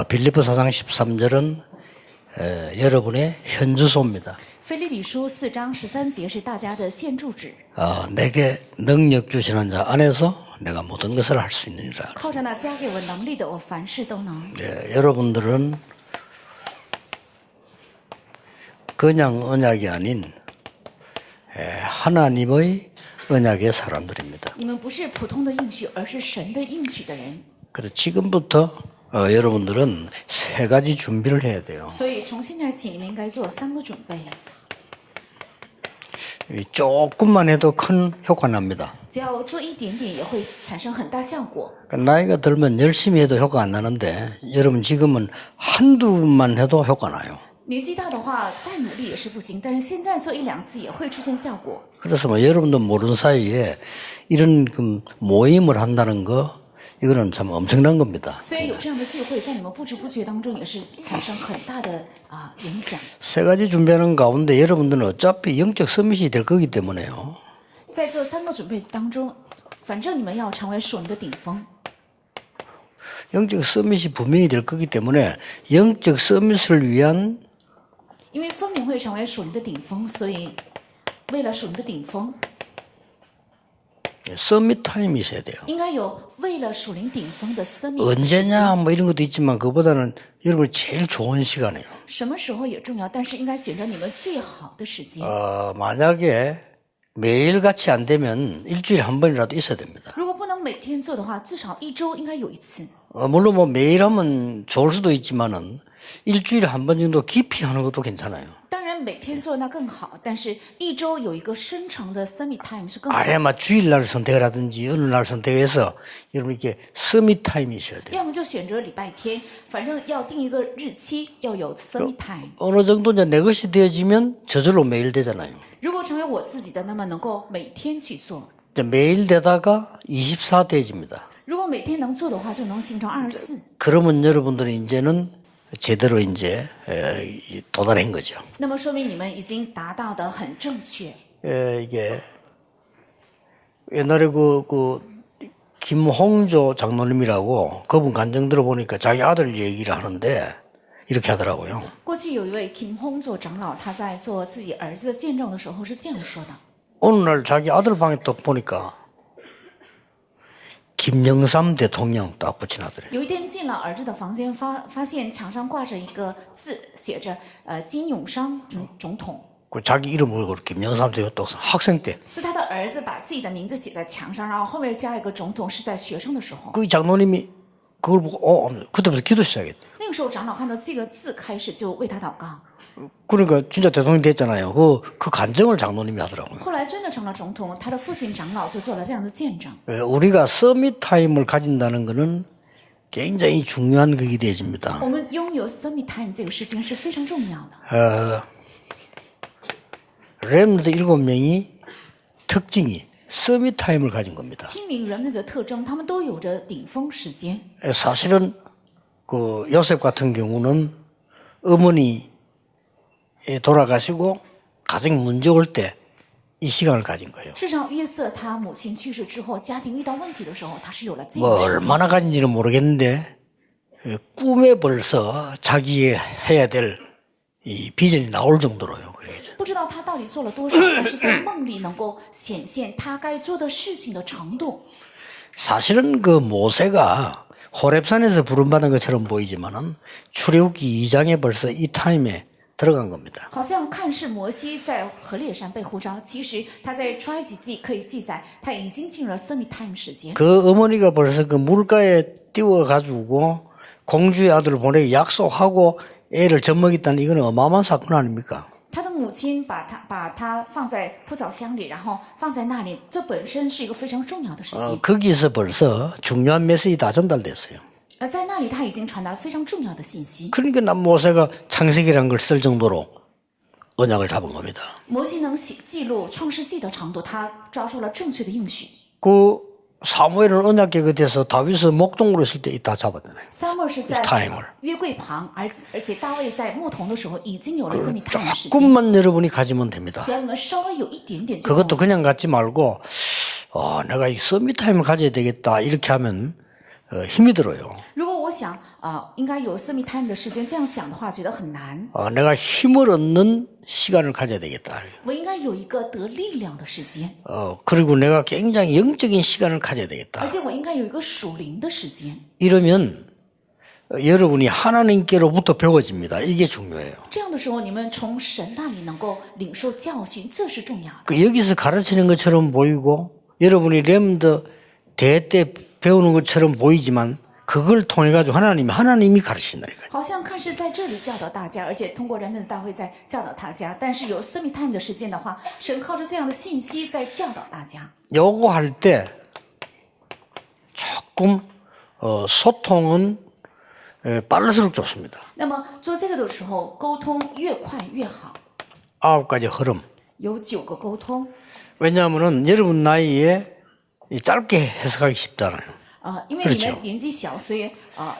빌립보 4장 13절은 여러분의 현주소입니다. 腓立比书4章13节是大家的献柱旨。 내게 능력 주시는 자 안에서 내가 모든 것을 할 수 있느니라. 靠着那加给我能力的，我凡事都能。 여러분들은 그냥 언약이 아닌 하나님의 언약의 사람들입니다. 你们不是普通的应许，而是神的应许的人。 그래서 지금부터 여러분들은 세 가지 준비를 해야 돼요. 所以从现在起，你们应该做3个准备。 조금만 해도 큰 효과 납니다. 只要做一点点，也会产生很大效果。 나이가 들면 열심히 해도 효과 안 나는데 여러분 지금은 한두만 해도 효과 나요. 年纪大的话，再努力也是不行，但是现在做1、2次也会出现效果。 그래서 여러분도 모르는 사이에 이런 모임을 한다는 거 이거는 참 엄청난 겁니다. 所以有这样的聚会，在你们不知不觉当中也是产生很大的影响。 세 가지 준비하는 가운데 여러분들은 어차피 영적 서밋이 될 거기 때문에요. 在做3个准备当中，反正你们要成为属灵的顶峰。 영적 서밋이 분명히 될 거기 때문에 영적 서밋을 위한 因为分明会成为属灵的顶峰，所以为了属灵的顶峰， 서밋 타임이 있어야 돼요. 应该有为了属灵顶峰的生命。 언제냐 뭐 이런 것도 있지만 그보다는 여러분 제일 좋은 시간이에요. 什么时候也重要，但是应该选择你们最好的时间。 만약에 매일 같이 안 되면 일주일에 한 번이라도 있어야 됩니다. 如果不能每天做的话，至少1周应该有1次。 물론 뭐 매일 하면 좋을 수도 있지만은 일주일에 한 번 정도 깊이 하는 것도 괜찮아요. 当然每天做那更好，但是1周有一个深长的 summit time 是更好。 아예 막 주일날 선택을 하든지 어느 날 선택해서 여러분 이렇게 서밋 타임이 있어야 돼요. 要么就选择礼拜天，反正要定一个日期，要有 summit time。 어느 정도 이제 내 것이 되어지면 저절로 매일 되잖아요. 如果成为我自己的，那么能够每天去做。 이제 매일 되다가 24 되어집니다. 如果每天能做的话，就能形成24。 그러면 여러분들은 이제는 제대로 이제 도달한 거죠. 那么说明你们已经达到的很正确。 이게 옛날에 김홍조 장로님이라고 그분 간증 들어보니까 자기 아들 얘기를 하는데 이렇게 하더라고요. 过去有一位 Kim Hong 做长老，他在做自己儿子的见证的时候是这样说的： 어느 날 자기 아들 방에 딱 보니까 김영삼 대통령 딱 붙여놨더래요. 有一天进了儿子的房间，发现墙上挂着一个字，写着金永商总统。 그 자기 이름을 김영삼 대통령 학생 때. 是他的儿子把自己的名字写在墙上，然后后面加一个总统，是在学生的时候。 그 장로님이 그걸 보고 그때부터 기도 시작했대. 那个时候长老看到这个字开始就为他祷告。 그러니까 진짜 대통령 됐잖아요. 그 간증을 장로님이 하더라고요. 后来真的成了总统，他的父亲长老就做了这样的见证。 우리가 서밋 타임을 가진다는 것은 굉장히 중요한 것이 되어집니다. 我们拥有 summit time 这个事情是非常重要的。 렘넌트 7명이 특징이 서밋 타임을 가진 겁니다. 7名人们的特征，他们都有着顶峰时间。 사실은 그 요셉 같은 경우는 어머니 돌아가시고 가정 문제 올 때 이 시간을 가진 거예요. 事实上，约瑟他母亲去世之后，家庭遇到问题的时候，他是有了这 뭐 个时间。 얼마나 가진지는 모르겠는데 꿈에 벌써 자기 해야 될 이 비전이 나올 정도로요. 그래죠. 不知道他到底做了多少，但是在梦里能够显现他该做的事情的程度。 사실은 그 모세가 호렙산에서 부름받은 것처럼 보이지만은 출애굽기 2장에 벌써 이 타임에 들어간 겁니다. 好像看似摩西在何烈山被呼召，其实他在出埃及记可以记载，他已经进入了 summit time 时间。 그 어머니가 벌써 그 물가에 띄워가지고 공주의 아들을 보내기 약속하고 애를 젖먹였다는 이거는 어마어마한 사건 아닙니까? 他的母亲把他放在铺草箱里，然后放在那里，这本身是一个非常重要的事情。 거기서 벌써 중요한 메시지 다 전달됐어요. 在那里他已经传达了非常重要的信息。 그러니까 난 모세가 창세기라는 걸 쓸 정도로 언약을 잡은 겁니다. 摩西能记录创世纪的长度，他抓住了正确的应许。 그 사무엘은 언약궤 곁에서 다윗을 목동으로 있을 때 다 잡았잖아요. 撒母耳是在 타임을 约柜旁，而且大卫在牧童的时候已经有了生命 time 时间。 조금만 여러분이 가지면 됩니다. 只要你们稍微有一点点， 그것도 그냥 갖지 말고 내가 이 서밋 타임을 가져야 되겠다 이렇게 하면 힘이 들어요. 如果我想应该有 semi time 的时间，这样想的话，觉得很难。 내가 힘을 얻는 시간을 가져야 되겠다. 我应该有一个得力量的时间， 그리고 내가 굉장히 영적인 시간을 가져야 되겠다. 而且我应该有一个属灵的时间。 이러면 여러분이 하나님께로부터 배워집니다. 이게 중요해요. 这样的时候，你们从神那里能够领受教训，这是重要的。 여기서 가르치는 것처럼 보이고 여러분이 렘드 대회 때 배우는 것처럼 보이지만 그걸 통해 가지고 하나님이 가르친다니까요. 好像看是在这里教导大家，而且通过人们的大会在教导大家。但是有 semi time 的时间的话，神靠着这样的信息在教导大家。 요거 할 때 조금 소통은 빠를수록 좋습니다. 那么做这个的时候，沟通越快越好。 9가지 흐름. 有9个沟通， 왜냐하면은 여러분 나이에 짧게 해석하기 쉽잖아요. 因为你们年纪小，所以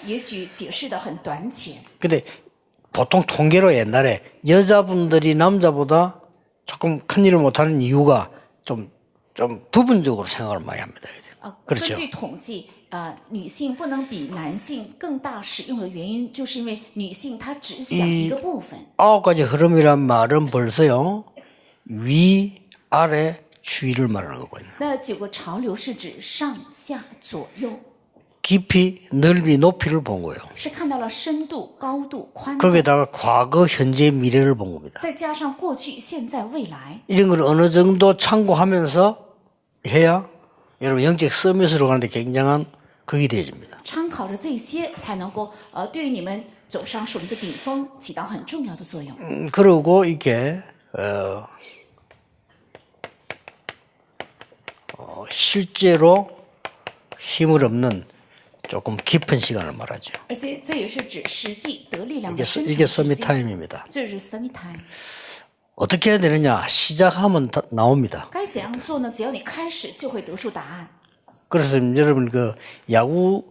也许解释的很短浅。 근데 보통 통계로 옛날에 여자분들이 남자보다 조금 큰 일을 못하는 이유가 좀 부분적으로 생각을 많이 합니다. 根 그렇죠. 据统计，女性不能比男性更大使用的原因，就是因为女性她只想一个部分。 9가지 흐름이란 말은 벌써요 위, 아래, 추이를 말하는 거거든요. 那9个潮流是指上下左右， 깊이, 넓이, 높이를 본 거예요. 是看到了深度、高度、宽度， 거기에다가 과거, 현재, 미래를 본 겁니다. 再加上过去、现在、未来。 이런 걸 어느 정도 참고하면서 해야 여러분 영적 서밋으로 가는데 굉장한 그게 되어집니다. 参考着这些，才能够对于你们走上属灵的顶峰起到很重要的作用。 그리고 이게 실제로 힘을 없는 조금 깊은 시간을 말하죠. 而且这也是指实际得力量 이게, 的深 이게 长时 서밋 间。 타임입니다. 这是 semi time， 어떻게 해야 되느냐? 시작하면 나옵니다. 该怎样做呢？只要你开始，就会得出答案。 그래서 여러분 그 야구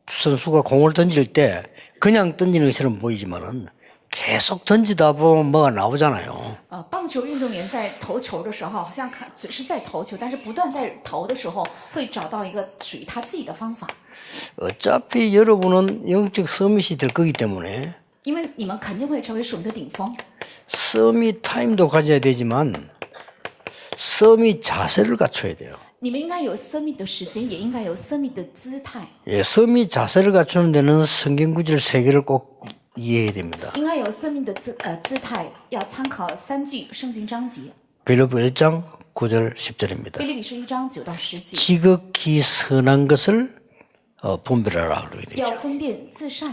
선수가 공을 던질 때 그냥 던지는 것처럼 보이지만은 계속 던지다 보면 뭐가 나오잖아요. 棒球运动员在投球的时候，好像只是在投球，但是不断在投的时候，会找到一个属于他自己的方法。 어차피 여러분은 영적 서밋이 될 거기 때문에 因为你们肯定会成为属灵的顶峰， 서밋 타임도 가져야 되지만 서밋 자세를 갖춰야 돼요. 你们应该有生命的时间，也应该有生命的姿态， 예, 서밋 자세를 갖추는 데는 성경 구절 3개를 꼭 이해해야 됩니다. 应该有生命的姿态，要参考3句圣经章节。 빌립보 1장 9절 10절입니다. 腓立比书1章9到10节， 지극히 선한 것을 분별하라 그러게 要 되죠. 分辨自善，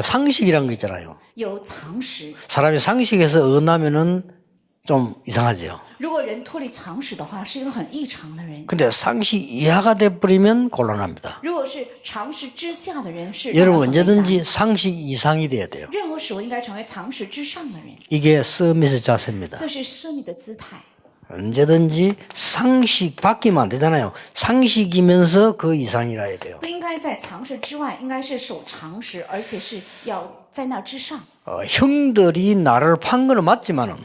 상식이란 거 있잖아요. 有常识。 사람이 상식에서 어긋나면은 좀 이상하죠. 如果人脱离常识的话，是一个很异常的人。 근데 상식 이하가 돼버리면 곤란합니다. 如果是常识之下的人，是 여러분 让人很为难 언제든지 상식 이상이 돼야 돼요. 任何时候应该成为常识之上的人， 이게 서밋의 자세입니다. 这是生命的姿态。 언제든지 상식 바뀌면 안 되잖아요. 상식이면서 그 이상이라 해야 돼요. 不应该在常识之外，应该是守常識，而且是要在那之上。 형들이 나를 판 거는 맞지만은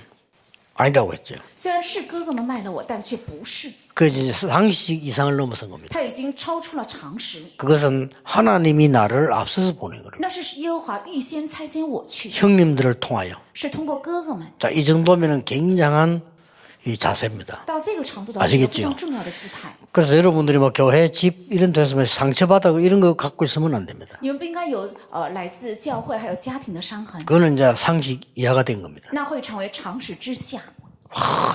아니라고 했죠. 虽然是哥哥们卖了我，但却不是， 그 이제 상식 이상을 넘어선 겁니다. 他已经超出了常识。 그것은 하나님이 나를 앞서서 보낸 거예요. 那是耶和华预先差遣我去， 형님들을 통하여. 是通过哥哥们。 자, 이 정도면은 굉장한 이 자세입니다. 到这个程度的话， 아시겠죠 是一个非常重要的姿态。 그래서 여러분들이 뭐 교회, 집 이런 데서 상처받아 이런 거 갖고 있으면 안 됩니다. 你们不应该有来自教会还有家庭的伤痕， 그거는 이제 상식 이하가 된 겁니다. 那会成为常识之下。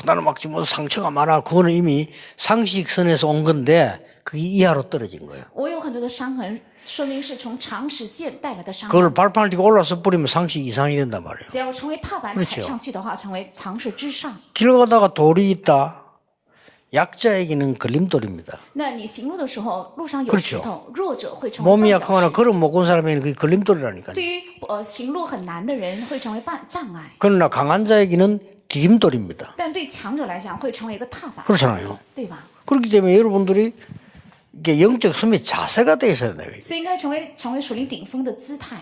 나는 막 지금 상처가 많아. 그거는 이미 상식선에서 온 건데 그게 이하로 떨어진 거예요. 我有很多的伤痕，说明是从常识线带来的伤痕。 그걸 발판을 뛰고 올라서 뿌리면 상식 이상이 된단 말이에요. 只要成为踏板踩上去的话，成为常识之上。 길 가다가 돌이 있다. 약자에게는 걸림돌입니다. 那你行路的时候，路上有 그렇죠 石头，弱者会成为 몸이 绊脚 약하거나 石。 걸음 못 건 사람에게는 그게 걸림돌이라니까요. 对于行路很难的人，会成为障碍； 그러나 강한 자에게는 디딤돌입니다. 但对强者来讲，会成为一个踏板， 그렇잖아요. 对吧？ 그렇기 때문에 여러분들이 이게 영적 섬의 자세가 돼 있어야 돼요. 所以应该成为属灵顶峰的姿态。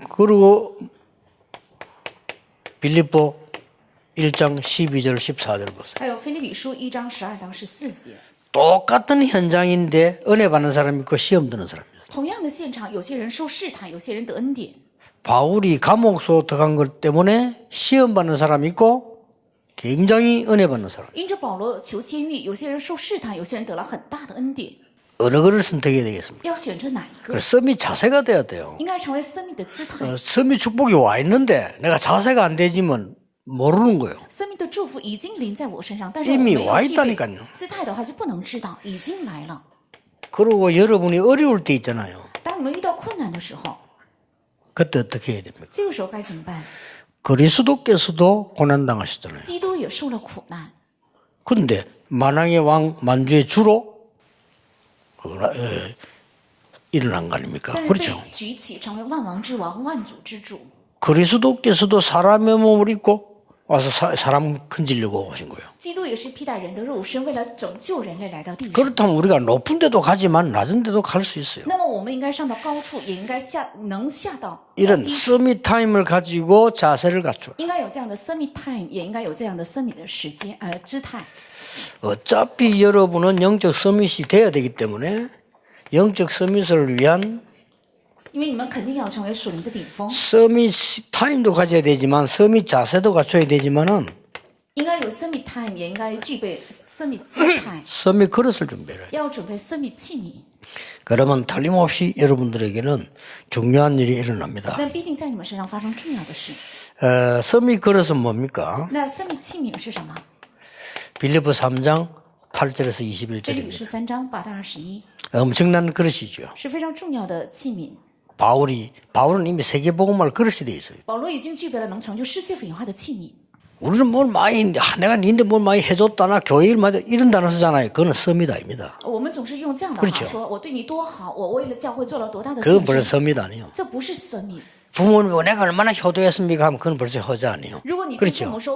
그리고 빌립보 1장 12절 14절 보세요. 还有腓立比书1章12到14节， 똑같은 현장인데 은혜 받는 사람이 있고 시험 드는 사람이 있어요. 同样的现场，有些人受试探，有些人得恩典。 바울이 감옥소 들어간 것 때문에 시험 받는 사람이 있고 굉장히 은혜 받는 사람. 因着保罗求监狱，有些人受试探，有些人得了很大的恩典。 어느 거를 선택해야 되겠습니까? 要选择哪一个？ 그래서 썸이 자세가 돼야 돼요. 应该成为生命的姿态。 썸이 축복이 와 있는데 내가 자세가 안 되지면 모르는 거예요. 生命的祝福已经临在我身上，但是我 이미 没有 와 具备 있다니까요. 姿态的话，就不能知道已经来了。 그리고 여러분이 어려울 때 있잖아요. 当我们遇到困难的时候， 그때 어떻게 해야 됩니까? 这个时候该怎么办？ 그리스도께서도 고난당하셨잖아요. 基督也受了苦难， 그런데 만왕의 왕 만주의 주로 일어난 거 아닙니까? 但是 그렇죠. 被举起成为万王之王、万主之主。 그리스도께서도 사람의 몸을 입고 와서 사람 건지려고 오신 거예요. 基督也是披戴人的肉身，为了拯救人类来到地上。 그렇다면 우리가 높은 데도 가지만 낮은 데도 갈 수 있어요. 那么我们应该上到高处，也应该能下到 이런 低处。 서밋 타임을 가지고 자세를 갖춰. 应该有这样的 summit time，也应该有这样的 summit 的时间姿态。 어차피 여러분은 영적 서밋이 돼야 되기 때문에 영적 서밋을 위한 因为你们肯定要成为属灵的顶峰， 서밋 타임도 가져야 되지만 서밋 자세도 갖춰야 되지만은 应该有 summit time，也应该具备 summit 姿态， 서밋 그릇을 준비해라. 要准备 summit 器皿， 그러면 틀림없이 여러분들에게는 중요한 일이 일어납니다. 那必定在你们身上发生重要的事。 서밋 그릇은 뭡니까? 那 summit 器皿是什么？ 빌립보 3장 8절에서 腓立比 21절입니다. 书3章8到21， 엄청난 그릇이죠. 是非常重要的器皿。 바울은 이미 세계복음화를 그릇이 돼 있어요. 保罗已经具备了能成就世界福音化的器皿。 우리는 뭘 많이 내가 니한테 뭘 많이 해줬다나 교회 일 많이 이런 단어 쓰잖아요. 그거는 서밋 아닙니다. 我们总是用这样的 그렇죠 话说：“我对你多好，我为了教会做了多大的 그건 献 벌써 身。 서밋 아니에요. ”这不是 summit。 부모님이 내가 얼마나 효도했습니까 하면 그건 벌써 효자 아니에요. 如果你跟父 그렇죠. 母说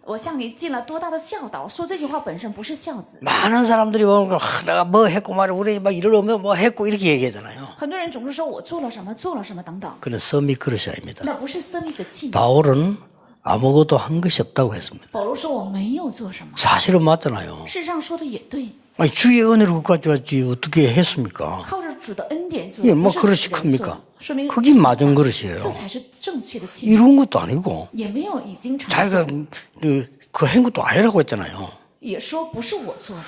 我向你尽了多大的孝道，说这句话本身不是孝子。 많은 사람들이 보면 내가 뭐 했고 말이야 우리 막 이러면 뭐 했고 이렇게 얘기하잖아요. 很多人总是说我做了什么，做了什么等等， 그는 서밋 그릇이 아닙니다. 那不是 summit 的器皿。 바울은 아무것도 한 것이 없다고 했습니다. 保罗说我没有做什么， 사실은 맞잖아요. 事实上说的也对， 아니 주의 은혜로 가져왔지 어떻게 했습니까? 靠着主的恩典做， 이게 뭐 不 그릇이 是人做 큽니까? ，说明 그게 맞은 그릇이에요. 这才是正确的器皿， 이룬 것도 아니고 也没有已经成 자기가 就， 한 것도 아니라고 했잖아요. 也说不是我做的。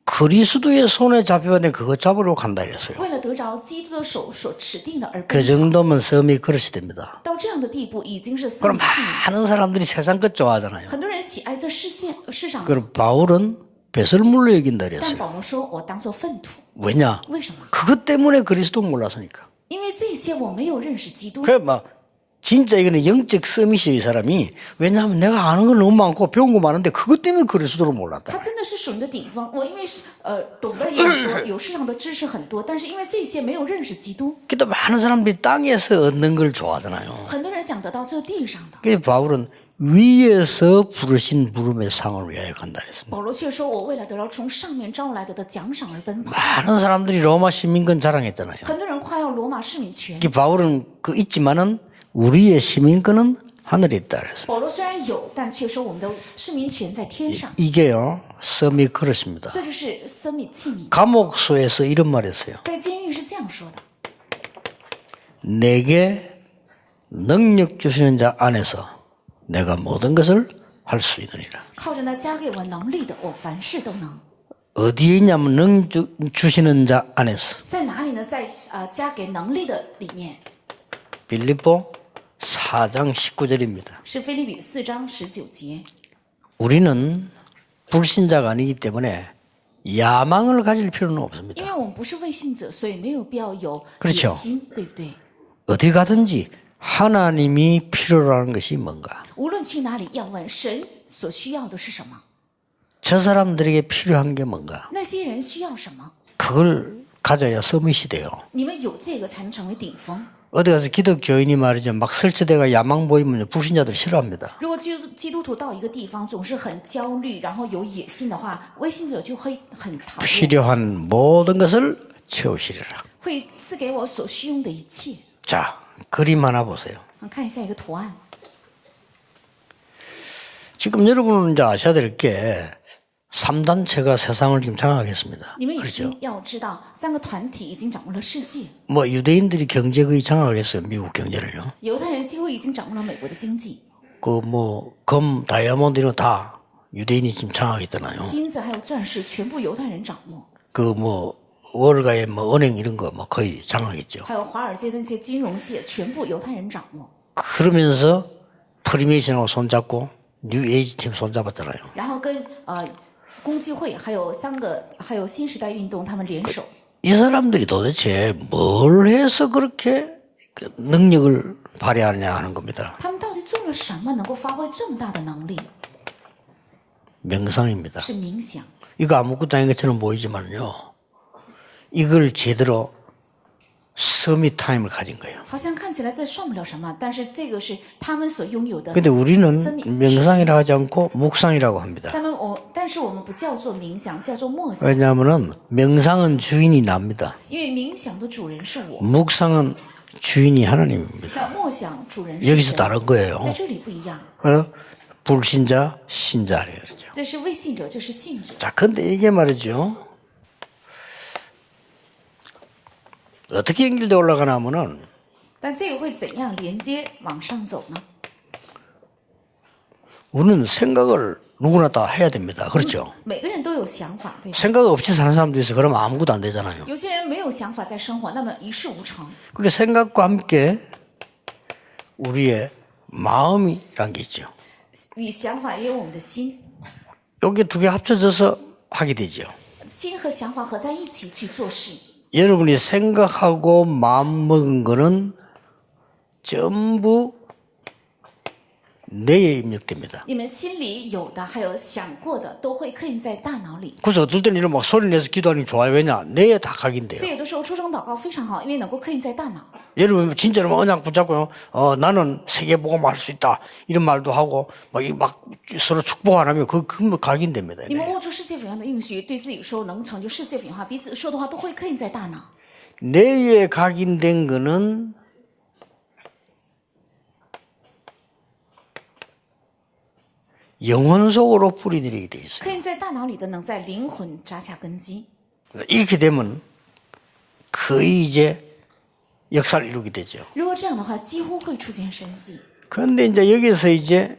그리스도의 손에 잡혀야 그거 잡으려고 간다 이랬어요. 为了得着基督的手所指定的而 그 奔跑， 정도면 서밋 그릇이 됩니다. 到这样的地步已经是 그럼 三器皿。 많은 사람들이 세상 것 좋아하잖아요. 很多人喜爱这世上， 그럼 바울은 배설물로 여긴다 但 그랬어요. 保罗说我当做粪土， 왜냐? 为什么？ 그것 때문에 그리스도 몰라서니까. 因为这些我没有认识基督。 그래 막 진짜 이거는 영적 서밋이에요, 이 사람이. 왜냐하면 내가 아는 건 너무 많고 배운 거 많은데 그것 때문에 그리스도를 몰랐다. 他真的是属灵的顶峰。我因为是懂得也很多，有世上的知识很多，但是因为这些没有认识基督。 그래도 많은 사람들이 땅에서 얻는 걸 좋아하잖아요. 很多人想得到这地上的， 그래서 바울은 위에서 부르신 부름의 상을 위하여 간다 그랬습니다. 保罗却说：“我为了得着从上面招来的奖赏而奔跑。 많은 사람들이 로마 시민권 자랑했잖아요. ”很多人夸耀罗马市民权， 바울은 그 있지만은 우리의 시민권은 하늘에 있다 그랬어요. 保罗虽然有，但却说我们的市民权在天上。 이게요 서밋 그릇입니다. 这就是生命器皿。 감옥소에서 이런 말했어요. 在监狱是这样说的： 내게 능력 주시는 자 안에서 내가 모든 것을 할 수 있느니라. 靠着那加给我能力的，我凡事都能。 어디에 있냐면 능력 주시는 자 안에서. 在哪里呢？在加给能力的里面， 빌립보 4장 19절입니다. 是腓立比4章19节。 우리는 불신자가 아니기 때문에 야망을 가질 필요는 없습니다. 因为我们不是未信者，所以没有必要有 그렇죠 野心，对不对？ 어디 가든지 하나님이 필요로 하는 것이 뭔가. 无论去哪里，要问神所需要的是什么， 저 사람들에게 필요한 게 뭔가. 那些人需要什么， 그걸 가져야 서밋이 돼요. 你们有这个才能成为顶峰。 어디 가서 기독교인이 말이죠. 막 설치대가 야망 보이면 불신자들 싫어합니다. 如果基督徒到一个地方总是很焦虑，然后有野心的话，未信者就会很讨厌， 필요한 모든 것을 채우시리라. 会赐给我所需用的一切。 자, 그림 하나 보세요. 我们看一下一个图案， 지금 여러분은 이제 아셔야 될 게 3단체가 세상을 지금 장악했습니다. 你们已 그렇죠? 经要知道3个团体已经掌握了世界， 뭐 유대인들이 경제 거의 장악했어요. 미국 경제를요. 犹太人几乎已经掌握了美国的经济， 그 뭐 금, 다이아몬드 이런 거 다 유대인이 지금 장악했잖아요. 金子还有钻石全部犹太人掌握， 그 뭐 월가의 뭐 은행 이런 거 뭐 거의 장악했죠. 还有华尔街的那些金融界全部犹太人掌握。 그러면서 프리메이션하고 손잡고 뉴에이지 팀 손잡았잖아요. 然后跟共济会还有还有新时代运动他们联手， 이 사람들이 도대체 뭘 해서 그렇게 그 능력을 발휘하느냐 하는 겁니다. 他们到底做了什么能够发挥这么大的能力？ 명상입니다. 是冥想。 이거 아무것도 아닌 것처럼 보이지만요. 이걸 제대로 서밋 타임을 가진 거예요. 好像看起来这算不了什么，但是这个是他们所拥有的。 근데 우리는 명상이라고 하지 않고 묵상이라고 합니다. 但是我们不叫做冥想，叫做默想， 왜냐하면 명상은 주인이 납니다. 因为冥想的主人是我， 묵상은 주인이 하나님입니다. 那默想主人是 여기서 神， 다른 거예요. 在这里不一样。 그래서 불신자, 신자래요. 그렇죠? 这是未信者，这是信者。 자, 근데 이게 말이죠. 어떻게 연결돼 올라가나 하면은 但这个会怎样连接往上走呢？ 우리는 생각을 누구나 다 해야 됩니다. 그렇죠? 每个人都有想法，对吧？ 생각 없이 사는 사람도 있어. 그러면 아무것도 안 되잖아요. 有些人没有想法在生活，那么一事无成。 그러니까 생각과 함께 우리의 마음이란 게 있죠. 与想法也有我们的心， 여기 두 개 합쳐져서 하게 되죠. 心和想法合在一起去做事。 여러분이 생각하고 마음 먹은 거는 전부 뇌에 입력됩니다. 你们心里有的，还有想过的，都会刻印在大脑里。 그래서 어떨 때는 이런 막 소리 내서 기도하는 게 좋아요. 왜냐? 뇌에 다 각인돼요. 所以有的时候出声祷告非常好，因为能够刻印在大脑。 여러분 진짜로 막 언약 붙잡고요. 나는 세계 복음 할 수 있다. 이런 말도 하고 막 서로 축복 안 하면 그 각인됩니다. 你们握住世界福音的应许，对自己说能成就世界福音化，彼此说的话都会刻印在大脑。 뇌에 각인된 거는 영혼 속으로 뿌리내리게 돼 있어요. 刻印在大脑里的，能在灵魂扎下根基。 이렇게 되면 거의 이제 역사를 이루게 되죠. 如果这样的话，几乎会出现生机。 그런데 이제 여기서 이제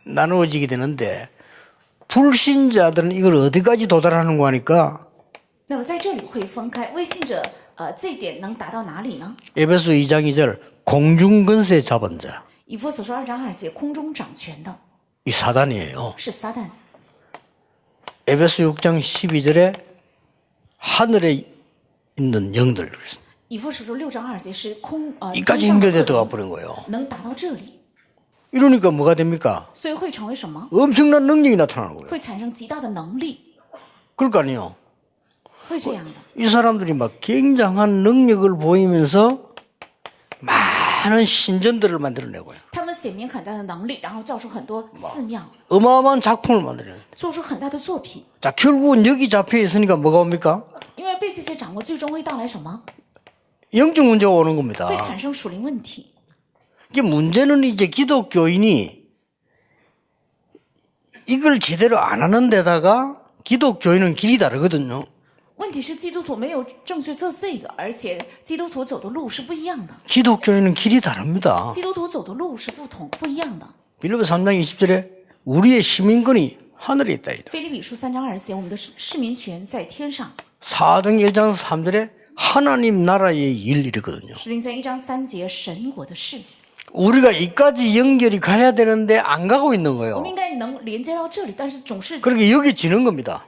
나누어지게 되는데 불신자들은 이걸 어디까지 도달하는 거 하니까 那么在这里会分开，未信者，这一点能达到哪里呢？ 에베소 2장 2절 공중근세 잡은 자. 以弗所说2章2节，空中掌权的 이 사단이에요. 是撒旦。 에베소 6장 12절에 하늘에 있는 영들. 以弗所说6章2节是이까지 연결돼 들어가 버린 거예요. 能达到这里， 이러니까 뭐가 됩니까? 所以会成为什么？ 엄청난 능력이 나타나는 거예요. 会产生极大的能力， 그럴 거 아니에요. 会这样的。 이 사람들이 막 굉장한 능력을 보이면서 많은 신전들을 만들어내고요. 他们显明很大的能力，然后造出很多寺庙， 어마어마한 작품을 만들어내요. 做出很大的作品。 자, 결국은 여기 잡혀 있으니까 뭐가 옵니까? 因为被这些掌握，最终会带来什么？ 영적 문제가 오는 겁니다. 会产生属灵问题。 이게 문제는 이제 기독교인이 이걸 제대로 안 하는 데다가 기독교인은 길이 다르거든요. 问题是基督徒没有正确做这个，而且基督徒走的路是不一样的。 기독교인은 길이 다릅니다. 基督徒走的路是不一样的。 빌립보 3장 20절에 우리의 시민권이 하늘에 있다. 腓立比书3章20节，我们的市民权在天上。 4등 1장 3절에 하나님 나라의 일 이랬거든요. 使徒行传1章3节，神国的事。 우리가 이까지 연결이 가야 되는데 안 가고 있는 我们 거예요. 应该能连接到这里，但是总是 그렇게 여기 지는 겁니다.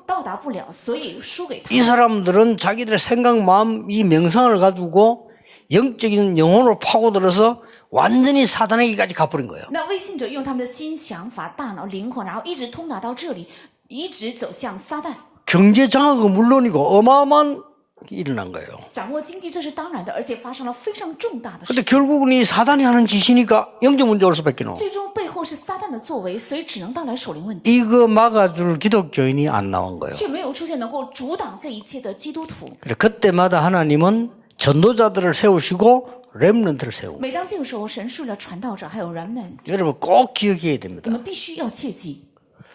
到达不了，所以输给他 이 。 사람들은 자기들의 생각, 마음, 이 명상을 가지고 영적인 영혼으로 파고들어서 완전히 사단에게까지 가버린 거예요. 那未信者用他们的心、想法、大脑、灵魂，然后一直通达到这里，一直走向撒旦。 경제 장악은 물론이고 어마어마한 일이 일어난 거예요. 掌握经济这是当然的，而且发生了非常重大的事 근데 。 결국은 이 사단이 하는 짓이니까 영적 문제 올 수밖에 없어. 最终背后是撒旦的作为，所以只能带来属灵问题， 이거 막아줄 기독교인이 안 나온 거예요. 却没有出现能够阻挡这一切的基督徒。 그래, 그때마다 하나님은 전도자들을 세우시고 렘넌트를 세우고 每当这个时候，神树了传道者，还有 remnants， 여러분 꼭 기억해야 你 됩니다. 们必须要切记，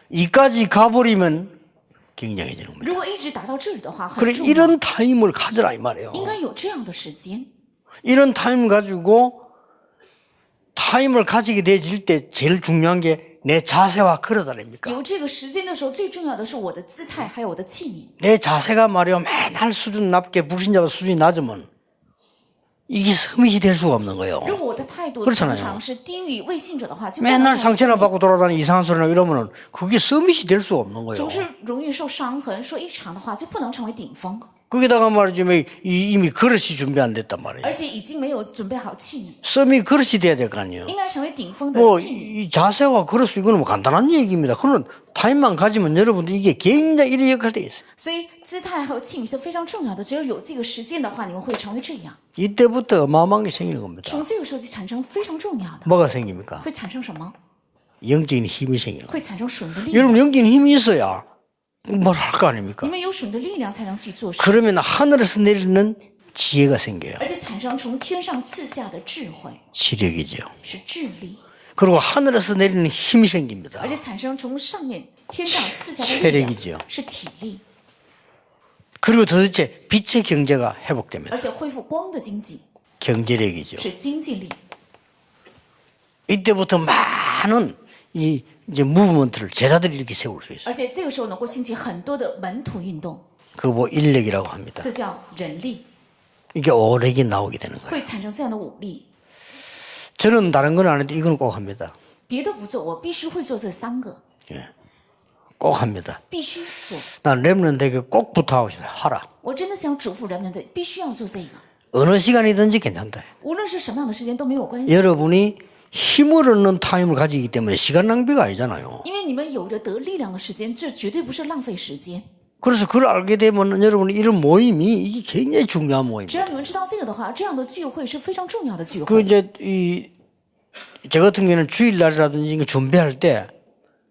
이까지 가버리면 굉장해지는 겁니다. 如果一直达到这里的话， 그래 很重要， 이런 타임을 가져라 이 말이에요. 应该有这样的时间。 이런 타임 가지고 타임을 가지게 되질 때 제일 중요한 게 내 자세와 그러다랍니까? 有这个时间的时候，最重要的是我的姿态，还有我的器皿。 내 자세가 말이요 맨날 수준 낮게 불신자가 수준이 낮으면 이게 서밋이 될 수가 없는 거예요. 如果我的态度 그렇잖아요 常常是低于未信者的话，就不能 맨날 这样 상처나 받고 돌아다니는 이상한 소리나 이러면은 그게 서밋이 될 수가 없는 거예요. 总是容易受伤痕，说一长的话就不能成为顶峰， 거기다가 말이지 이미 그릇이 준비 안 됐단 말이에요. 而且已经没有准备好器皿， 서밋 그릇이 돼야 될 거 아니에요. 应该成为顶峰的 뭐 器皿。 이 자세와 그릇 이거는 뭐 간단한 얘기입니다. 그런 타임만 가지면 여러분들 이게 굉장히 이런 역할이 돼 있어요. 所以姿态还有器皿是非常重要的，只要有这个时间的话，你们会成为这样。 이때부터 어마어마한 게 생기는 겁니다. 从这个时候就产生非常重要的， 뭐가 생깁니까? 会产生什么？ 영적인 힘이 생기는 거예요. 会产生神的力量。 여러분 영적인 힘이 있어야 뭘 할 거 아닙니까? 你们有神的力量才能去做事， 그러면 하늘에서 내리는 지혜가 생겨요. 而且产生从天上赐下的智慧， 지력이죠. 是智力， 그리고 하늘에서 내리는 힘이 생깁니다. 而且产生从上面天上赐下的力量 체력이죠. 是体力， 그리고 도대체 빛의 경제가 회복됩니다. 而且恢复光的经济 경제력이죠. 是经济力。 이때부터 많은 이제 무브먼트를 제자들이 이렇게 세울 수 있어요. 而且这个时候能够兴起很多的门徒运动， 그거 뭐 인력이라고 합니다. 这叫人力， 이게 오력이 나오게 되는 거예요. 会产生这样的武力。 저는 다른 건 안 해도 이건 꼭 합니다. 别的不做，我必须会做这三个， 꼭 합니다. 必须做。 난 랩런트에게 꼭 부탁하고 싶어요. 하라. 我真的想嘱咐人们的，必须要做这个， 어느 시간이든지 괜찮다. 无论是什么样的时间都没有关系， 여러분이 힘을 얻는 타임을 가지기 때문에 시간 낭비가 아니잖아요. 因为你们有着得力量的时间，这绝对不是浪费时间。 그래서 그걸 알게 되면 여러분 이런 모임이 이게 굉장히 중요한 只 모임입니다. 要你们知道这个的话，这样的聚会是非常重要的聚 그 会。 이제 저 같은 경우는 주일날이라든지 이거 준비할 때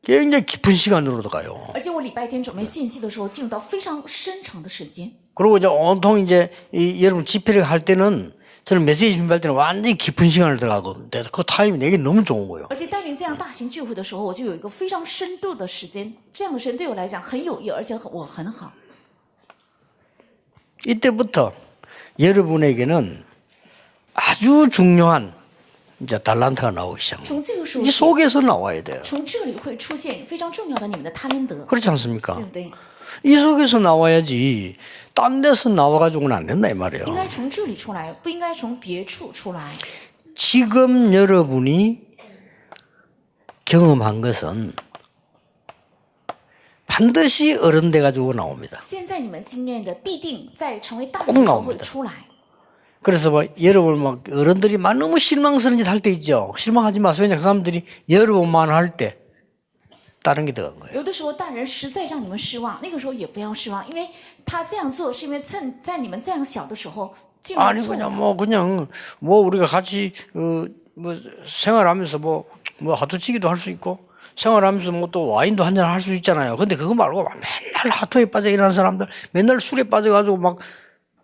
굉장히 깊은 시간으로 가요. 而且我礼拜天准备信息的时候，进入到非常深长的时间。 그리고 이제 온통 이제 여러분 집회를 할 때는 저는 메시지 준비할 때는 완전히 깊은 시간을 들어가거든요. 그 타임이 내게 너무 좋은 거예요. 而且带领这样大型聚会的时候，我就有一个非常深度的时间，这样的时间对我来讲很有益，而且我很好。 이때부터 여러분에게는 아주 중요한 이제 달란트가 나오기 시작합니다. 从这个时候 이 ， 속에서 나와야 돼요. 从这里会出现非常重要的你们的他连德， 그렇지 않습니까? 对不对？ 이 속에서 나와야지 딴 데서 나와가지고는 안 된다 이 말이에요. 应该从这里出来，不应该从别处出来。 지금 여러분이 경험한 것은 반드시 어른 돼가지고 나옵니다. 现在你们经验的必定在成为大 꼭 人的时候会 나옵니다. 出来。 그래서 뭐 여러분 막 어른들이 막 너무 실망스러운 짓 할 때 있죠. 실망하지 마세요. 왜냐 그 사람들이 여러분만 할 때 다른 게 들어간 거예요. 有的时候大人实在让你们失望，那个时候也不要失望，因为他这样做是因为趁在你们这样小的时候进入了 아니 错误。 그냥 뭐 우리가 같이 뭐 생활하면서 뭐 하투치기도 할 수 있고 생활하면서 뭐 또 와인도 한잔 할 수 있잖아요. 근데 그거 말고 막 맨날 하투에 빠져 일하는 사람들 맨날 술에 빠져가지고 막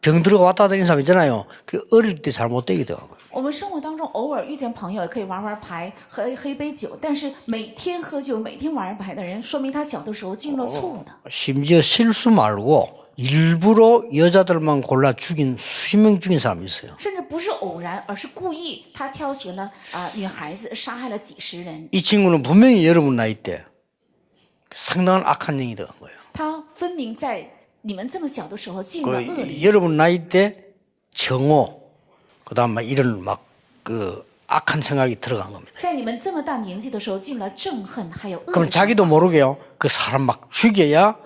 병 들어 왔다 다니는 사람 있잖아요. 그 어릴 때 잘못되게 되더라고요. 我们生活当中偶尔遇见朋友，也可以玩玩牌，喝一杯酒，但是每天喝酒、每天玩牌的人，说明他小的时候进入了错误的。 심지어 실수 말고 일부러 여자들만 골라 죽인 수십 명 죽인 사람이 있어요. 甚至不是偶然，而是故意，他挑选了女孩子，杀害了几十人。 이 친구는 분명히 여러분 나이 때 상당한 악한 영이 들어간 거예요. 他分明在你们这么小的时候进入了恶里。 여러분 나이 때 정오 그다음 막 이런 막 그 악한 생각이 들어간 겁니다. 在你们这么大年纪的时候，进入了憎恨，还有恶的 그럼 想法。 자기도 모르게요. 그 사람 막 죽여야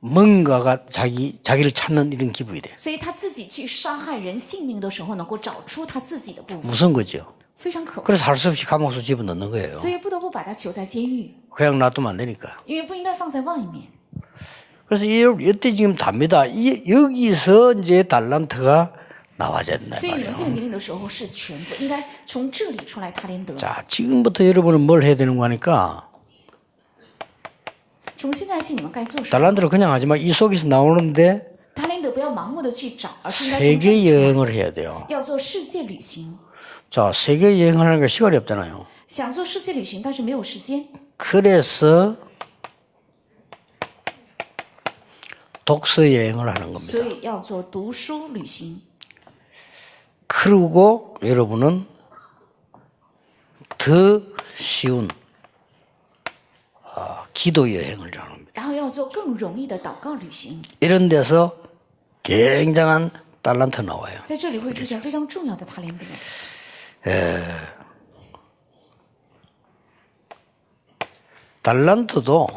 뭔가가 자기를 찾는 이런 기분이 돼요. 所以他自己去杀害人性命的时候，能够找出他自己的部分， 무서운 거죠. 非常可怕。 그래서 할 수 없이 감옥에서 집어넣는 거예요. 所以不得不把他囚在监狱， 그냥 놔두면 안 되니까. 因为不应该放在外面。 그래서 이때 지금 답니다. 여기서 이제 달란트가 나와야 된다 所以你们 말이에요. 这个年龄的时候是全部应该从这里出来他连德。 자, 지금부터 여러분은 뭘 해야 되는 거니까 从现在起，你们该做什么？ 달란트를 그냥 하지 마. 이 속에서 나오는데 他连德不要盲目的去找，而是应该从这里 세계 出来 여행을 해야 돼요. 要做世界旅行。 자, 세계 여행하는 게 시간이 없잖아요. 想做世界旅行，但是没有时间， 그래서 독서 여행을 하는 겁니다. 所以要做读书旅行。 그리고 여러분은 더 쉬운 기도 여행을 하는 겁니다. 然后要做更容易的祷告旅行， 이런 데서 굉장한 달란트 나와요. 在这里会出现非常重要的塔连德。 달란트도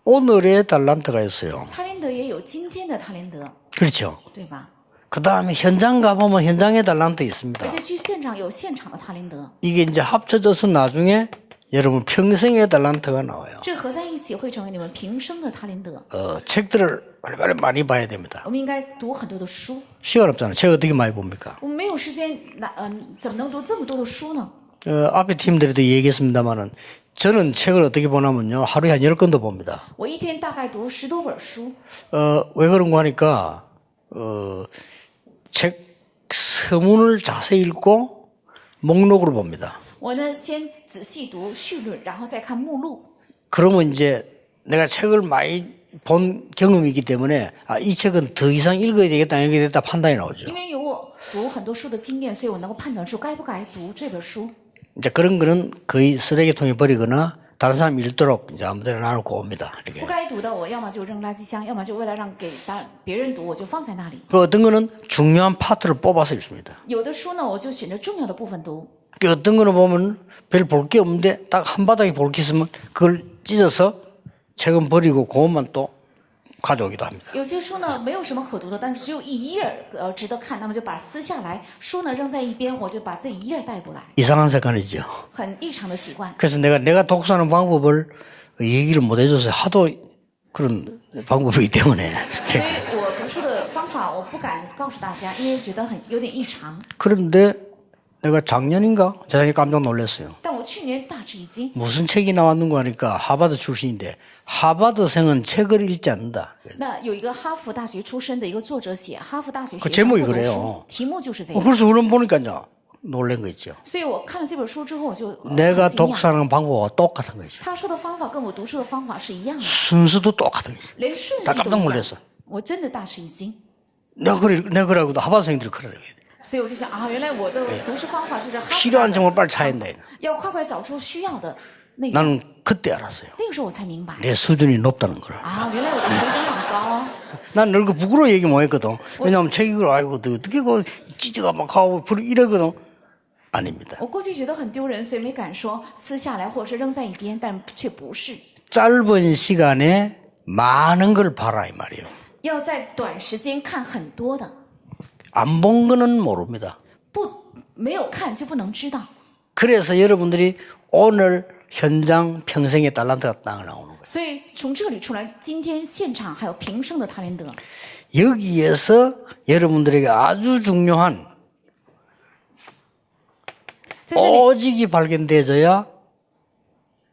오늘의 달란트가 있어요. 塔连德也有今天的塔连德， 그렇죠. 对吧？ 그 다음에 현장 가보면 현장의 달란트 있습니다. 而且去现场有现场的塔连德， 이게 이제 합쳐져서 나중에 여러분 평생의 달란트가 나와요. 这合在一起会成为你们平生的塔连德。 책들을 빨리빨리 많이 봐야 됩니다. 我们应该读很多的书， 시간 없잖아요. 책 어떻게 많이 봅니까? 我们没有时间怎么能读这么多的书呢？ 앞에 팀들에도 얘기했습니다만은 저는 책을 어떻게 보냐면요. 하루에 한 10권도 봅니다. 我一天大概读10多本书， 왜 그런가 하니까 책 서문을 자세히 읽고 목록을 봅니다. 我呢先仔细读序论，然后再看目录。 그러면 이제 내가 책을 많이 본 경험이 있기 때문에 이 책은 더 이상 읽어야 되겠다 이렇게 됐다 판단이 나오죠. 因为有我读很多书的经验，所以我能够判断出该不该读这本书。 이제 그런 거는 거의 쓰레기통에 버리거나 다른 사람 읽도록 이제 아무데나 놔놓고 옵니다. 不 이렇게. 该读的，我要么就扔垃圾箱，要么就为了让给别人读，我就放在那里。 그 어떤 거는 중요한 파트를 뽑아서 읽습니다. 有的书呢，我就选择重要的部分读； 그 어떤 거는 보면 별 볼 게 없는데 딱 한 바닥에 볼 게 있으면 그걸 찢어서 책은 버리고 그것만 또 가져오기도 합니다. 有些书呢没有什么可读的，但是只有一页值得看，那么就把撕下来，书呢扔在一边，我就把这一页带过来， 이상한 습관이죠. 很异常的习惯。 그래서 내가 독서하는 방법을 얘기를 못 해줘서 하도 그런 방법이기 때문에 所以我读书的方法我不敢告诉大家，因为觉得有点异常。 그런데 내가 작년인가 재작년에 깜짝 놀랐어요. 但我去年大吃一惊， 무슨 책이 나왔는가 하니까 하버드 출신인데 하버드생은 책을 읽지 않는다. 那有一个哈佛大学出身的一个作者写哈佛大学 그 学生 제목이 不读 그래요 书，题目就是这样。 그래서 그런 보니까 이제 놀란 거 있죠. 所以我看了这本书之后，我就很 내가 惊讶。 독서하는 방법과 똑같은 거죠. 他说的方法跟我读书的方法是一样的， 순서도 똑같은 거죠. 连顺序 나 都 깜짝 一样 놀랐어. 。我真的大吃一惊， 내가 그러고도 하버드생들이 그러더라고요. 所以我就想啊，原来我的读书方法就是哈佛 필요한 점을 빨리 찾아야 된다. 要快快找出需要的内容。 나는 그때 알았어요. 那个时候我才明白 내 수준이 높다는 걸. 啊，原来我的水准很高啊。 난 늘 그 부끄러워 얘기 못 했거든. 왜냐하면 책 이걸 아이고 어떻게 그 찢어가 막 하고 이러거든. 아닙니다. 我过去觉得很丢人，所以没敢说撕下来或者是扔在一边，但却不是。 짧은 시간에 많은 걸 봐라 이 말이에요. 要在短时间看很多的， 안 본 거는 모릅니다. 没有看就不能知道。 그래서 여러분들이 오늘 현장 평생의 달란트가 딱 나오는 거예요. 所以从这里出来，今天现场还有平生的塔连德， 여기에서 여러분들에게 아주 중요한 在这里 오직이 발견되어져야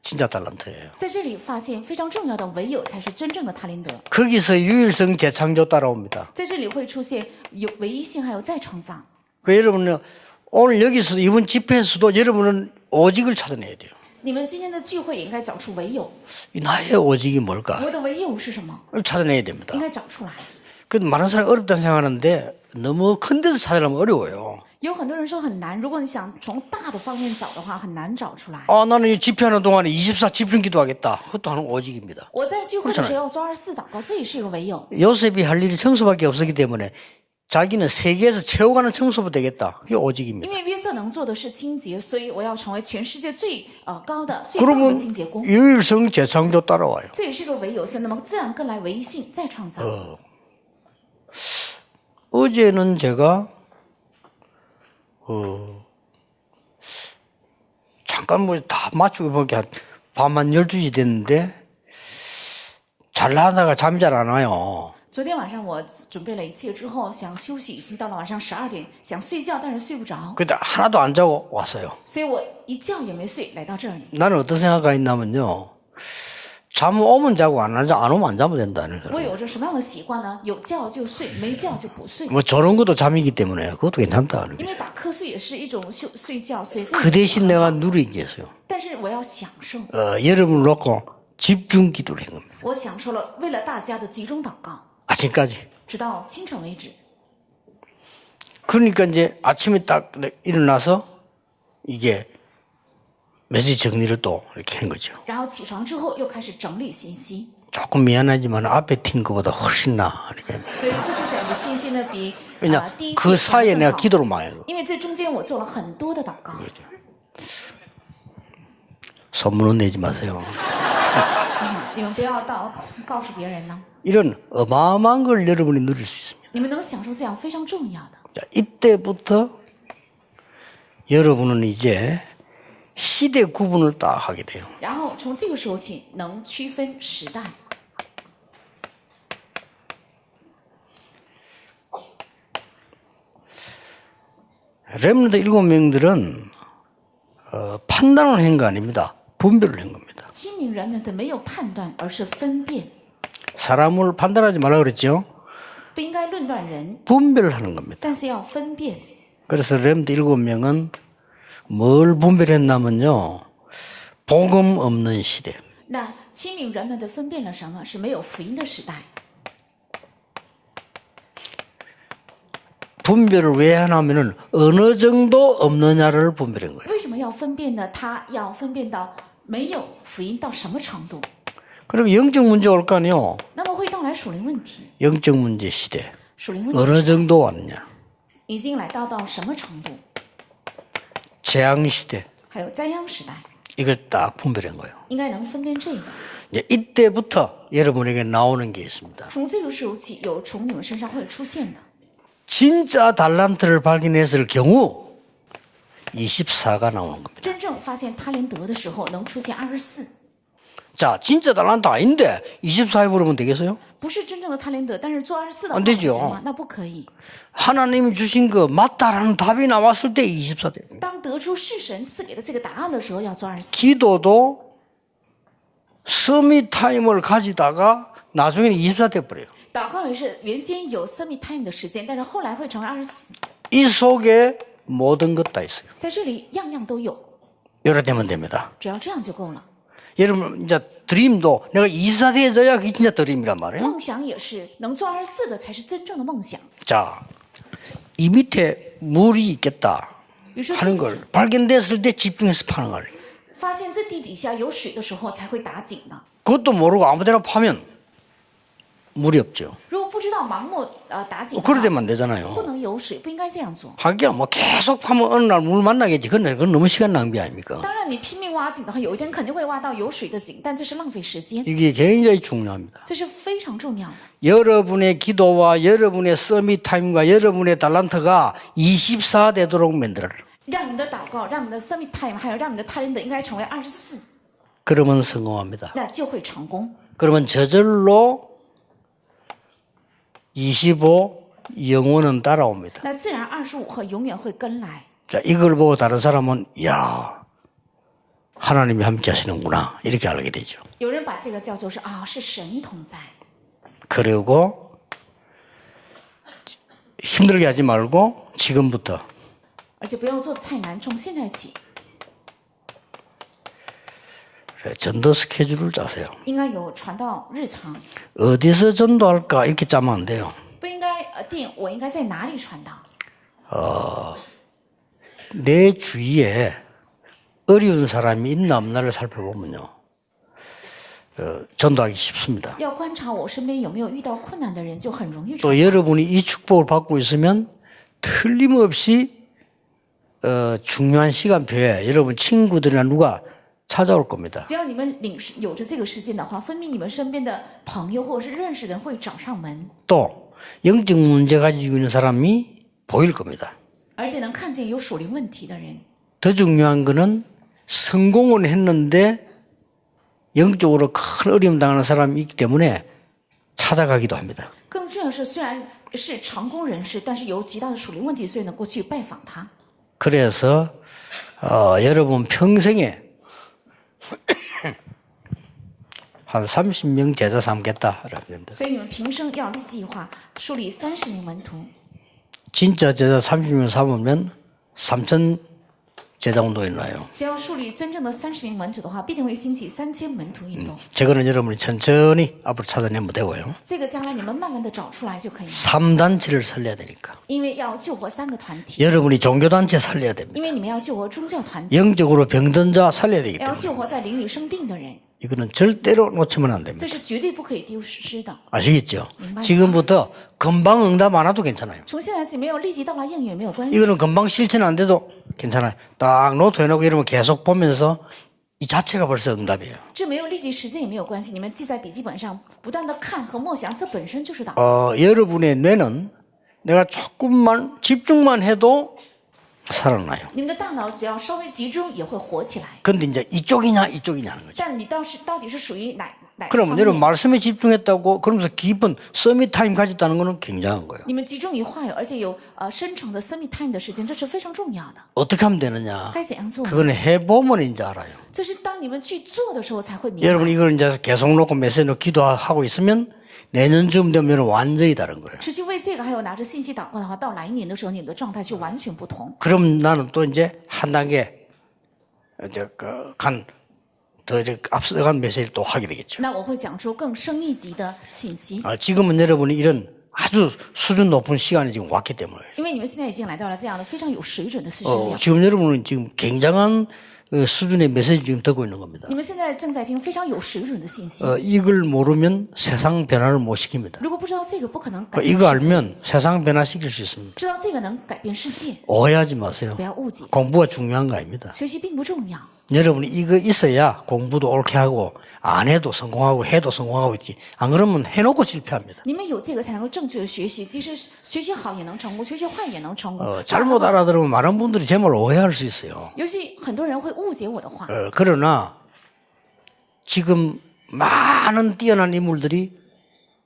진짜 달란트예요. 在这里发现非常重要的，唯有才是真正的塔连德。 거기서 유일성 재창조 따라옵니다. 在这里会出现有唯一性，还有再创造。 그 여러분은 오늘 여기서도 이번 집회에서도 여러분은 오직을 찾아내야 돼요. 你们今天的聚会也应该找出唯有， 이 나의 오직이 뭘까? 我的唯有是什么？ 찾아내야 됩니다. 应该找出来。 그 많은 사람이 어렵다는 생각하는데 너무 큰 데서 찾으려면 어려워요. 有很多人说很难，如果你想从大的方面找的话，很难找出来。 나는 이 집회하는 동안에 24 집중 기도하겠다. 그것도 하는 오직입니다. 我在聚会的时候要做24祷告，这也是一个唯有。 요셉이 할 일이 청소밖에 없었기 때문에 자기는 세계에서 채워가는 청소부 되겠다. 그게 오직입니다. 因为约瑟能做的是清洁，所以我要成为全世界最高的、最棒的 그러면 清洁工。 유일성 재창조 따라와요. 这也是个唯有，所以那么自然跟来唯一性再创造。 어제는 제가 잠깐 뭐 다 맞추고 보니까 한 밤한 12시 됐는데 잘나다가 잠이 잘 안 와요. 昨天晚上我准备了一切之后，想休息，已经到了晚上12点，想睡觉，但是睡不着， 근데 하나도 안 자고 왔어요. 所以我一觉也没睡，来到这里。 나는 어떤 생각가 있냐면요. 잠 오면 자고 안 오면 안 자면 된다는 我 거예요. 有着什么样的习惯呢？有觉就睡，没觉就不睡。 뭐 저런 것도 잠이기 때문에 그것도 괜찮다. 因为打瞌睡也是一种睡觉，所以这 그 대신 내가 누리게 했어요. 但是我要享受。 여러분을 놓고 집중 기도를 한 겁니다. 我享受了为了大家的集中祷告， 아침까지. 直到清晨为止。 그러니까 이제 아침에 딱 일어나서 이게 메시지 정리를 또 이렇게 한 거죠. 然后起床之后又开始整理信息， 조금 미안하지만 앞에 튄 것보다 훨씬 나아. 이렇게. 所以自己讲的信息呢比 왜냐 第一 그 次讲 사이에 得 내가 更好， 기도를 많이 해요. 因为这中间我做了很多的祷告。 소문은 내지 마세요. 你们不要告诉别人呢， 이런 어마어마한 걸 여러분이 누릴 수 있습니다. 你们能享受这样非常重要的。 자, 이때부터 여러분은 이제 시대 구분을 딱 하게 돼요. 然后从这个时候起，能区分时代。 렘넌트 7명들은 판단을 한 거 아닙니다. 분별을 한 겁니다. 7名人们的没有判断，而是分辨， 사람을 판단하지 말라 그랬죠. 不应该论断人， 분별하는 겁니다. 但是要分辨。 그래서 렘넌트 7명은 뭘 분별했냐면요. 복음 없는 시대. 那7名人们的分辨了什么？是没有福音的时代。 분별을 왜 하냐면은 어느 정도 없느냐를 분별한 거예요. 为什么要分辨呢？他要分辨到没有福音到什么程度？ 그리고 영적 문제가 올 거 아니에요. 那么会到来属灵问题， 영적 문제 시대. 属灵问题 어느 정도 왔냐. 已经来到什么程度？ 재앙 시대. 还有灾殃时代， 이걸 딱 분별한 거예요. 应该能分辨这个。 이제 이때부터 여러분에게 나오는 게 있습니다. 从这个时候起，有从你们身上会出现的。 진짜 달란트를 발견했을 경우 24가 나오는 겁니다. 真正发现他连得的时候，能出现24， 자, 진짜 달란트 아닌데 24에 부르면 되겠어요? 不是真正的他连得，但是做24的话 안 되죠 行吗？那不可以。 하나님이 주신 거 맞다라는 답이 나왔을 때 24 됩니다. 当得出是神赐给的这个答案的时候，要做24。 기도도 서밋 타임을 가지다가 나중에는 24 돼버려요. 祷告也是原先有 summit time 的时间，但是后来会成为24。 이 속에 모든 것 다 있어요. 在这里样样都有， 이렇게 되면 됩니다. 只要这样就够了。 여러분 이제 드림도 내가 24 돼져야 그게 진짜 드림이란 말이에요. 梦想也是能做24的才是真正的梦想。 자, 이 밑에 물이 있겠다 比如说 하는 걸 발견됐을 때 집중해서 파는 거예요. 发现这地底下有水的时候才会打井呢。 그것도 모르고 아무데나 파면 물이 없죠. 如果不知道盲目打井的 그래 话， 되면 안 되잖아요. 不能有水，不应该这样做。 하기야 뭐 계속 파면 어느 날 물 만나겠지. 그건 너무 시간 낭비 아닙니까? 当然，你拼命挖井的话，有一天肯定会挖到有水的井，但这是浪费时间， 이게 굉장히 중요합니다. 这是非常重要的。 여러분의 기도와 여러분의 서밋 타임과 여러분의 달란트가 24 되도록 만들어라. 让你们的祷告，让你们的 summit time，还有让你们的talent应该成为24， 그러면 성공합니다. 那就会成功。 그러면 저절로 25 영혼은 따라옵니다. 那自然25和永远会跟来。 자, 이걸 보고 다른 사람은 야, 하나님이 함께 하시는구나. 이렇게 알게 되죠. 有人把这个叫做是是神同在， 그리고 힘들게 하지 말고 지금부터 而且不要做的太难，从现在起 전도 스케줄을 짜세요. 应该有传道日常， 어디서 전도할까 이렇게 짜면 안 돼요. 不应该定我应该在哪里传道。 내 주위에 어려운 사람이 있나 없나를 살펴보면요. 전도하기 쉽습니다. 要观察我身边有没有遇到困难的人，就很容易传。 또 여러분이 이 축복을 받고 있으면 틀림없이 중요한 시간표에 여러분 친구들이나 누가 찾아올 겁니다. 只要你们有着这个时间的话，分明你们身边的朋友或者是认识人会找上门， 또 영적 문제 가지고 있는 사람이 보일 겁니다. 而且能看见有属灵问题的人。 더 중요한 거는 성공은 했는데 영적으로 큰 어려움 당하는 사람이 있기 때문에 찾아가기도 합니다. 更重要的是，虽然是成功人士，但是有极大的属灵问题，所以能够去拜访他。 그래서 여러분 평생에 한 30명 제자 삼겠다라고 所以你们平生要立计划，树立30名门徒。 진짜 제자 30명 삼으면 3천 제자 운동이 일어나요. 只要树立真正的30名门徒的话，必定会兴起3000门徒运动。 저거는 여러분이 천천히 앞으로 찾아내면 되고요. 这个将来你们慢慢的找出来就可以， 3단체를 살려야 되니까. 因为要救活3个团体， 여러분이 종교단체 살려야 됩니다. 因为你们要救活宗教团体， 영적으로 병든 자 살려야 되기 要 때문에 救活在灵里生病的人， 이거는 절대로 놓치면 안 됩니다. 这是绝对不可以丢失的。 아시겠죠? 지금부터 금방 응답 안 와도 괜찮아요. 从现在起没有立即到达应允没有关系， 이거는 금방 실천 안 돼도 괜찮아요. 딱 노트 해놓고 이러면 계속 보면서 이 자체가 벌써 응답이에요. 这没有立即实践也没有关系，你们记在笔记本上，不断的看和默想，这本身就是祷告。 여러분의 뇌는 내가 조금만 집중만 해도 살아나요. 你们的大脑只要稍微集中也会活起来。 근데 이제 이쪽이냐 이쪽이냐 하는 거죠. 但你到底是属于哪个 그러면 方 여러분 面？ 말씀에 집중했다고 그러면서 깊은 서밋 타임 가졌다는 거는 굉장한 거예요. 你们集中于话语，而且有深长的 semi time 的时间，这是非常重要的。 어떻게 하면 되느냐? 该怎样做呢？ 그거는 해보면 이제 알아요. 这是当你们去做的时候才会明白。 여러분 이걸 이제 계속 놓고 메시지 놓고 기도하고 있으면 내년쯤 되면 완전히 다른 거예요. 持续为这个还有拿着信息祷告的话，到来年的时候，你们的状态就完全不同。 그럼 나는 또 이제 한 단계 이제 더 이렇게 앞서간 메시지를 또 하게 되겠죠. 那我会讲出更深一级的信息， 지금은 여러분이 이런 아주 수준 높은 시간이 지금 왔기 때문에 因为你们现在已经来到了这样的非常有水准的事实量。 지금 여러분은 지금 굉장한 수준의 메시지 지금 듣고 있는 겁니다. 你们现在正在听非常有水准的信息。 이걸 모르면 세상 변화를 못 시킵니다. 如果不知道这个，不可能改变 이거 世界。 알면 세상 변화시킬 수 있습니다. 知道这个能改变世界， 오해하지 마세요. 不要误解， 공부가 중요한 거 아닙니다. 学习并不重要。 여러분이 이거 있어야 공부도 옳게 하고 안 해도 성공하고 해도 성공하고 있지. 안 그러면 해놓고 실패합니다. 你们有这个才能够正确的学习，即使学习好也能成功，学习坏也能成功。 잘못 알아들으면 많은 분들이 제 말 오해할 수 있어요. 尤其很多人会误解我的话， 그러나 지금 많은 뛰어난 인물들이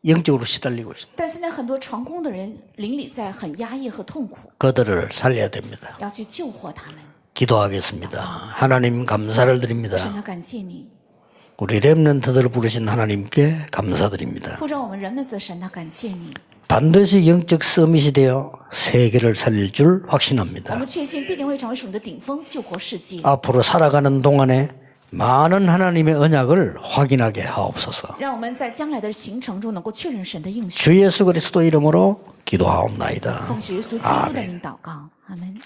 영적으로 시달리고 있습니다. 但现在很多成功的人灵里在很压抑和痛苦， 그들을 살려야 됩니다. 要去救活他们。 기도하겠습니다. 하나님 감사를 드립니다. 神啊，感谢你， 우리 렘넌트들을 부르신 하나님께 감사드립니다. 呼召我们人的神啊，感谢你。 반드시 영적 서밋이 되어 세계를 살릴 줄 我 확신합니다. 们确信必定会成为属你的顶峰，救活世界。 앞으로 살아가는 동안에 많은 하나님의 언약을 확인하게 하옵소서. 让我们在将来的行程中能够确认神的应许。 주 예수 그리스도 이름으로 기도하옵나이다. 奉主耶稣基督的名祷告，阿门。